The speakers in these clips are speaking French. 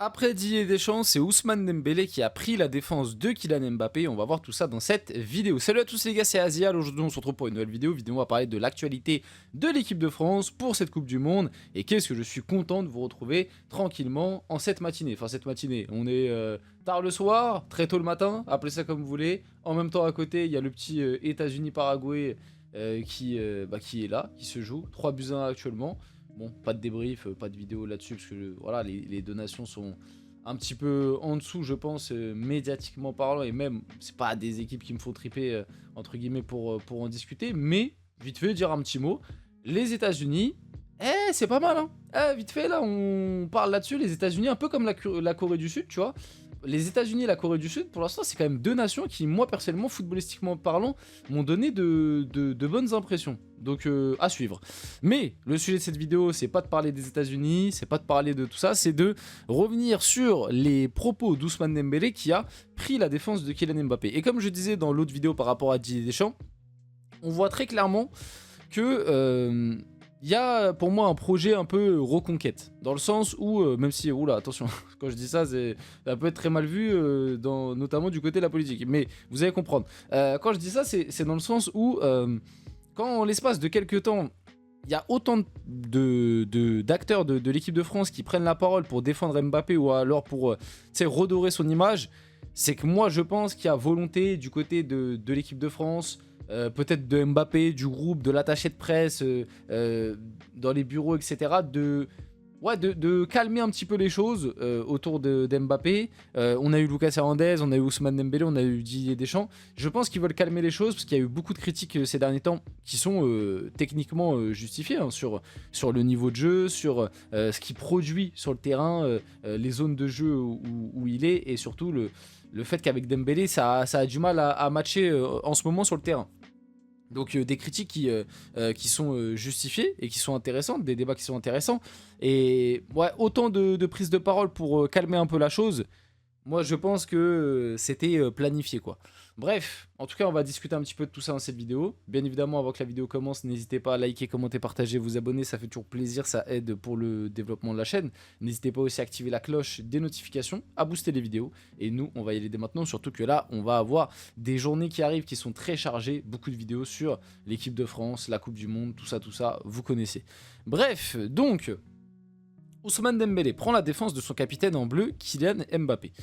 Après Didier Deschamps, c'est Ousmane Dembélé qui a pris la défense de Kylian Mbappé. On va voir tout ça dans cette vidéo. Salut à tous les gars, c'est Azial. Aujourd'hui, on se retrouve pour une nouvelle vidéo. On va parler de l'actualité de l'équipe de France pour cette Coupe du Monde. Et qu'est-ce que je suis content de vous retrouver tranquillement en cette matinée. Enfin, cette matinée, on est tard le soir, très tôt le matin, appelez ça comme vous voulez. En même temps, à côté, il y a le petit États-Unis-Paraguay qui est là, qui se joue. 3-1 actuellement. Bon, pas de débrief, pas de vidéo là-dessus, parce que voilà, les donations sont un petit peu en dessous, je pense, médiatiquement parlant, et même, c'est pas des équipes qui me font triper, entre guillemets, pour en discuter, mais, vite fait, dire un petit mot, les États-Unis, c'est pas mal, hein. Vite fait, là, on parle là-dessus, les États-Unis, un peu comme la Corée du Sud, tu vois. Les États-Unis et la Corée du Sud, pour l'instant, c'est quand même deux nations qui, moi, personnellement, footballistiquement parlant, m'ont donné de bonnes impressions. Donc, à suivre. Mais le sujet de cette vidéo, c'est pas de parler des États-Unis, c'est pas de parler de tout ça, c'est de revenir sur les propos d'Ousmane Dembélé qui a pris la défense de Kylian Mbappé. Et comme je disais dans l'autre vidéo par rapport à Didier Deschamps, on voit très clairement que il y a pour moi un projet un peu reconquête, dans le sens où, même si, oula, attention, quand je dis ça, ça peut être très mal vu, notamment du côté de la politique, mais vous allez comprendre. Quand je dis ça, c'est dans le sens où, quand en l'espace de quelques temps, il y a autant d'acteurs de l'équipe de France qui prennent la parole pour défendre Mbappé ou alors pour redorer son image, c'est que moi je pense qu'il y a volonté du côté de l'équipe de France, peut-être de Mbappé, du groupe, de l'attaché de presse, dans les bureaux, etc., de calmer un petit peu les choses autour d'Mbappé. On a eu Lucas Hernandez, on a eu Ousmane Dembélé, on a eu Didier Deschamps. Je pense qu'ils veulent calmer les choses parce qu'il y a eu beaucoup de critiques ces derniers temps qui sont techniquement justifiées, hein, sur le niveau de jeu, sur ce qu'il produit sur le terrain, les zones de jeu où il est, et surtout le fait qu'avec Dembélé, ça a du mal à matcher en ce moment sur le terrain. Donc des critiques qui sont justifiées et qui sont intéressantes, des débats qui sont intéressants. Et ouais, autant de prises de parole pour calmer un peu la chose. Moi, je pense que c'était planifié, quoi. Bref, en tout cas, on va discuter un petit peu de tout ça dans cette vidéo. Bien évidemment, avant que la vidéo commence, n'hésitez pas à liker, commenter, partager, vous abonner. Ça fait toujours plaisir, ça aide pour le développement de la chaîne. N'hésitez pas aussi à activer la cloche des notifications, à booster les vidéos. Et nous, on va y aller dès maintenant, surtout que là, on va avoir des journées qui arrivent qui sont très chargées. Beaucoup de vidéos sur l'équipe de France, la Coupe du Monde, tout ça, vous connaissez. Bref, donc... Ousmane Dembélé prend la défense de son capitaine en bleu, Kylian Mbappé.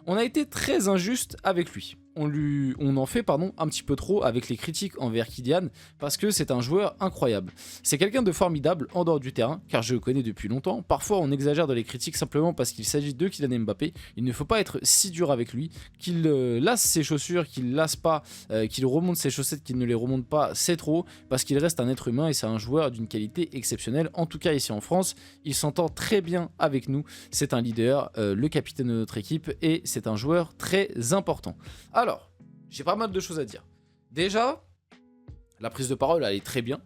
On a été très injuste avec lui. On en fait un petit peu trop avec les critiques envers Kylian parce que c'est un joueur incroyable. C'est quelqu'un de formidable en dehors du terrain, car je le connais depuis longtemps. Parfois on exagère dans les critiques simplement parce qu'il s'agit de Kylian Mbappé. Il ne faut pas être si dur avec lui, qu'il lasse ses chaussures, qu'il lasse pas, qu'il remonte ses chaussettes, qu'il ne les remonte pas, c'est trop, parce qu'il reste un être humain et c'est un joueur d'une qualité exceptionnelle. En tout cas ici en France, il s'entend très bien avec nous. C'est un leader, le capitaine de notre équipe, et c'est un joueur très important. Alors, j'ai pas mal de choses à dire. Déjà, la prise de parole, elle est très bien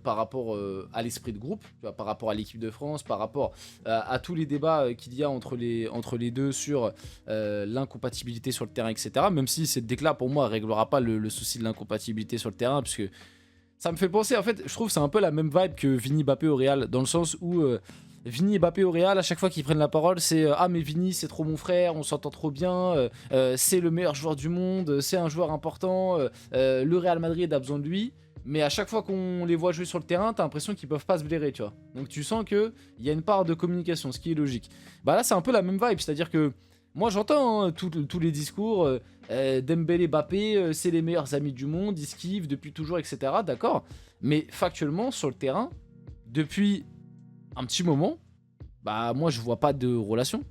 par rapport à l'esprit de groupe, tu vois, par rapport à l'équipe de France, par rapport à tous les débats qu'il y a entre les deux sur l'incompatibilité sur le terrain, etc. Même si cette déclat, pour moi, ne réglera pas le souci de l'incompatibilité sur le terrain, puisque ça me fait penser, en fait, je trouve que c'est un peu la même vibe que Vini Mbappé au Real, dans le sens où... Vini et Mbappé au Real, à chaque fois qu'ils prennent la parole, c'est ah mais Vini c'est trop mon frère, on s'entend trop bien, c'est le meilleur joueur du monde, c'est un joueur important, le Real Madrid a besoin de lui. Mais à chaque fois qu'on les voit jouer sur le terrain, t'as l'impression qu'ils peuvent pas se blairer, tu vois. Donc tu sens qu'il y a une part de communication, ce qui est logique. Bah là c'est un peu la même vibe, c'est-à-dire que moi j'entends tous les discours, Dembélé, Mbappé, c'est les meilleurs amis du monde, ils se kiffent depuis toujours, etc. D'accord. Mais factuellement sur le terrain, depuis un petit moment, bah moi je vois pas de relation.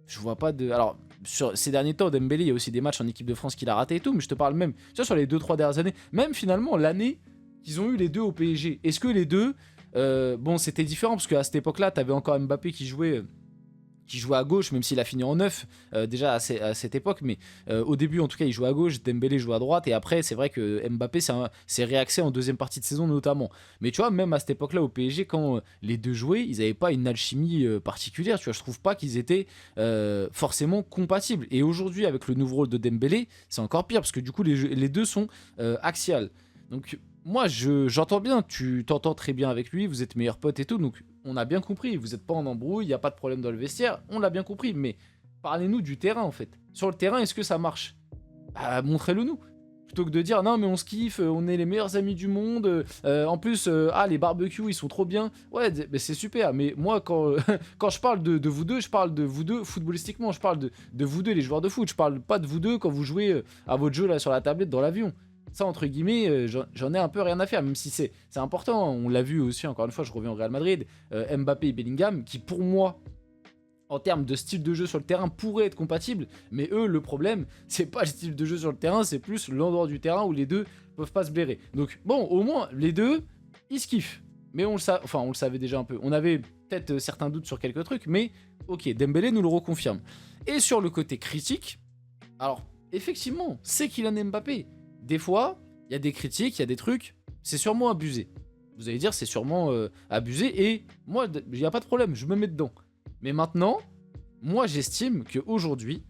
Je vois pas de... Alors, sur ces derniers temps, Dembélé, il y a aussi des matchs en équipe de France qu'il a raté et tout, mais je te parle même, tu vois, sur les 2-3 dernières années, même finalement l'année qu'ils ont eu les deux au PSG. Est-ce que les deux... bon, c'était différent, parce qu'à cette époque-là, t'avais encore Mbappé qui jouait à gauche, même s'il a fini en neuf déjà à cette époque, mais au début en tout cas il jouait à gauche, Dembélé jouait à droite, et après c'est vrai que Mbappé s'est réaxé en deuxième partie de saison notamment. Mais tu vois, même à cette époque là au PSG, quand les deux jouaient, ils n'avaient pas une alchimie particulière, tu vois, je trouve pas qu'ils étaient forcément compatibles. Et aujourd'hui avec le nouveau rôle de Dembélé, c'est encore pire, parce que du coup les deux sont axiales. Donc moi j'entends bien, tu t'entends très bien avec lui, vous êtes meilleurs potes et tout, donc on a bien compris, vous n'êtes pas en embrouille, il n'y a pas de problème dans le vestiaire, on l'a bien compris, mais parlez-nous du terrain en fait. Sur le terrain, est-ce que ça marche? Bah, montrez-le nous. Plutôt que de dire non mais on se kiffe, on est les meilleurs amis du monde, en plus les barbecues ils sont trop bien, ouais mais c'est super, mais moi quand, quand je parle de vous deux, je parle de vous deux footballistiquement, je parle de vous deux les joueurs de foot, je parle pas de vous deux quand vous jouez à votre jeu là sur la tablette dans l'avion. Ça entre guillemets, j'en ai un peu rien à faire, même si c'est important, on l'a vu aussi encore une fois, je reviens au Real Madrid, Mbappé et Bellingham qui pour moi en termes de style de jeu sur le terrain pourraient être compatibles, mais eux le problème c'est pas le style de jeu sur le terrain, c'est plus l'endroit du terrain où les deux peuvent pas se blairer. Donc bon, au moins les deux ils se kiffent, mais on le savait déjà un peu, on avait peut-être certains doutes sur quelques trucs, mais ok, Dembélé nous le reconfirme. Et sur le côté critique, alors effectivement c'est Kylian Mbappé, des fois il y a des critiques, il y a des trucs, c'est sûrement abusé. Vous allez dire c'est sûrement abusé, et moi il n'y a pas de problème, je me mets dedans. Mais maintenant, moi j'estime qu'aujourd'hui,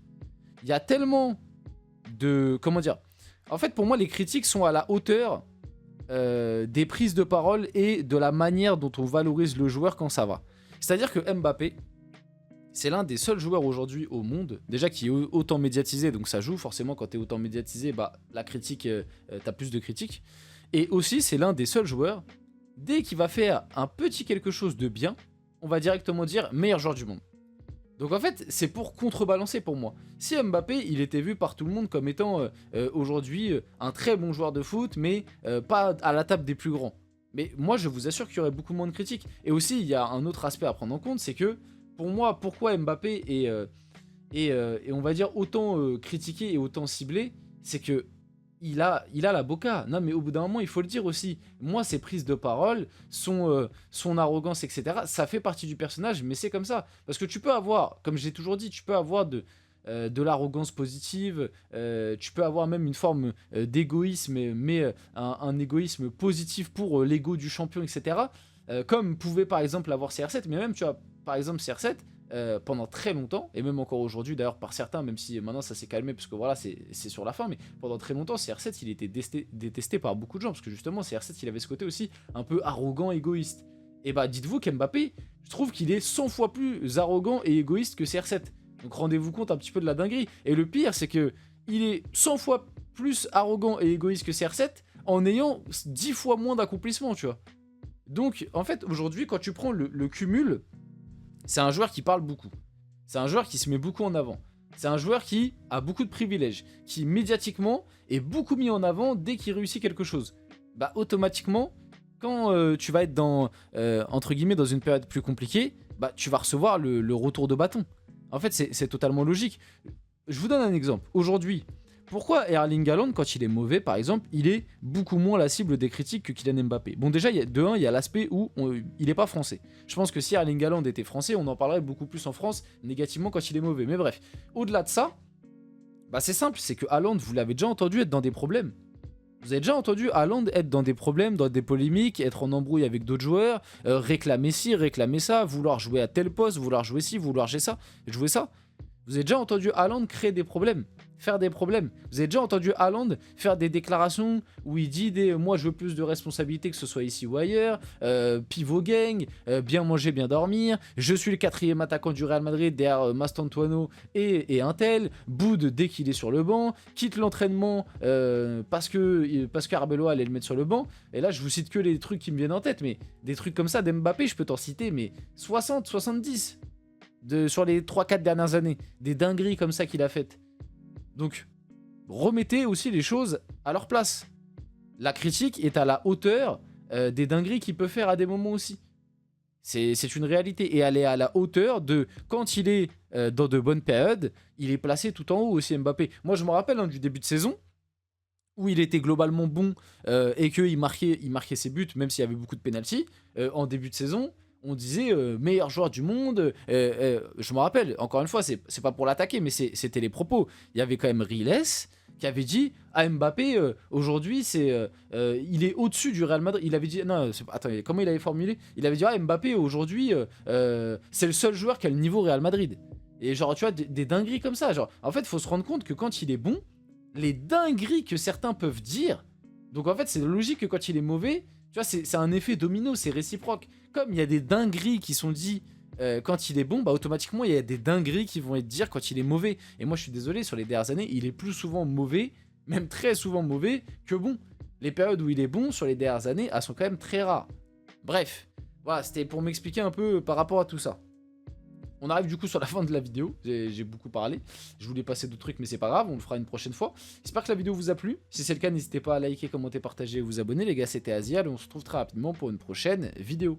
il y a tellement de... Comment dire? En fait, pour moi, les critiques sont à la hauteur des prises de parole et de la manière dont on valorise le joueur quand ça va. C'est-à-dire que Mbappé, c'est l'un des seuls joueurs aujourd'hui au monde, déjà qui est autant médiatisé, donc ça joue forcément quand tu es autant médiatisé, bah, la critique, t'as plus de critiques. Et aussi, c'est l'un des seuls joueurs, dès qu'il va faire un petit quelque chose de bien, on va directement dire meilleur joueur du monde. Donc en fait, c'est pour contrebalancer pour moi. Si Mbappé, il était vu par tout le monde comme étant aujourd'hui un très bon joueur de foot, mais pas à la table des plus grands. Mais moi, je vous assure qu'il y aurait beaucoup moins de critiques. Et aussi, il y a un autre aspect à prendre en compte, c'est que pour moi, pourquoi Mbappé est on va dire autant critiqué et autant ciblé, c'est que il a la boca. Non mais au bout d'un moment il faut le dire aussi. Moi ses prises de parole, son arrogance etc. Ça fait partie du personnage, mais c'est comme ça. Parce que tu peux avoir, comme j'ai toujours dit, tu peux avoir de l'arrogance positive, tu peux avoir même une forme d'égoïsme, mais un égoïsme positif pour l'ego du champion etc. Comme pouvait par exemple avoir CR7, mais même tu vois par exemple CR7, pendant très longtemps, et même encore aujourd'hui d'ailleurs par certains, même si maintenant ça s'est calmé parce que voilà c'est sur la fin, mais pendant très longtemps CR7 il était détesté par beaucoup de gens parce que justement CR7 il avait ce côté aussi un peu arrogant, égoïste. Et bah dites-vous qu'Mbappé, je trouve qu'il est 100 fois plus arrogant et égoïste que CR7. Donc rendez-vous compte un petit peu de la dinguerie. Et le pire c'est que il est 100 fois plus arrogant et égoïste que CR7 en ayant 10 fois moins d'accomplissement, tu vois. Donc en fait aujourd'hui quand tu prends le cumul, c'est un joueur qui parle beaucoup. C'est un joueur qui se met beaucoup en avant. C'est un joueur qui a beaucoup de privilèges, qui médiatiquement est beaucoup mis en avant dès qu'il réussit quelque chose. Bah automatiquement, quand tu vas être dans, entre guillemets, dans une période plus compliquée, bah tu vas recevoir le retour de bâton. En fait, c'est totalement logique. Je vous donne un exemple. Aujourd'hui, pourquoi Erling Haaland, quand il est mauvais, par exemple, il est beaucoup moins la cible des critiques que Kylian Mbappé? Bon, déjà, il y a l'aspect où il n'est pas français. Je pense que si Erling Haaland était français, on en parlerait beaucoup plus en France négativement quand il est mauvais. Mais bref, au-delà de ça, bah c'est simple, c'est que Haaland, vous l'avez déjà entendu être dans des problèmes. Vous avez déjà entendu Haaland être dans des problèmes, dans des polémiques, être en embrouille avec d'autres joueurs, réclamer ci, réclamer ça, vouloir jouer à tel poste, vouloir jouer ci, vouloir jouer ça. Vous avez déjà entendu Haaland créer des problèmes, faire des problèmes. Vous avez déjà entendu Haaland faire des déclarations où il dit moi je veux plus de responsabilités que ce soit ici ou ailleurs, pivot gang, bien manger, bien dormir, je suis le 4e attaquant du Real Madrid derrière Mastantuono et un tel, boude dès qu'il est sur le banc, quitte l'entraînement parce que Arbeloa allait le mettre sur le banc. Et là je vous cite que les trucs qui me viennent en tête, mais des trucs comme ça d'Mbappé je peux t'en citer mais 60, 70 sur les 3-4 dernières années, des dingueries comme ça qu'il a faites. Donc, remettez aussi les choses à leur place. La critique est à la hauteur des dingueries qu'il peut faire à des moments aussi. C'est une réalité. Et elle est à la hauteur de... Quand il est dans de bonnes périodes, il est placé tout en haut aussi, Mbappé. Moi, je me rappelle du début de saison, où il était globalement bon et qu'il marquait ses buts, même s'il y avait beaucoup de pénaltys, en début de saison... On disait meilleur joueur du monde. Je me rappelle, encore une fois, c'est pas pour l'attaquer, mais c'était les propos. Il y avait quand même Riles qui avait dit à Mbappé aujourd'hui, il est au-dessus du Real Madrid. Il avait dit non, attends, comment il avait formulé? Il avait dit Mbappé aujourd'hui, c'est le seul joueur qui a le niveau Real Madrid. Et genre, tu vois, des dingueries comme ça. Genre, en fait, il faut se rendre compte que quand il est bon, les dingueries que certains peuvent dire. Donc en fait, c'est logique que quand il est mauvais, Tu vois, c'est un effet domino, c'est réciproque. Comme il y a des dingueries qui sont dites quand il est bon, bah automatiquement il y a des dingueries qui vont être dites quand il est mauvais. Et moi je suis désolé, sur les dernières années, il est plus souvent mauvais, même très souvent mauvais, que bon. Les périodes où il est bon sur les dernières années, elles sont quand même très rares. Bref, voilà, c'était pour m'expliquer un peu par rapport à tout ça. On arrive du coup sur la fin de la vidéo, j'ai beaucoup parlé, je voulais passer d'autres trucs mais c'est pas grave, on le fera une prochaine fois. J'espère que la vidéo vous a plu, si c'est le cas n'hésitez pas à liker, commenter, partager et vous abonner les gars, c'était Azial et on se retrouve très rapidement pour une prochaine vidéo.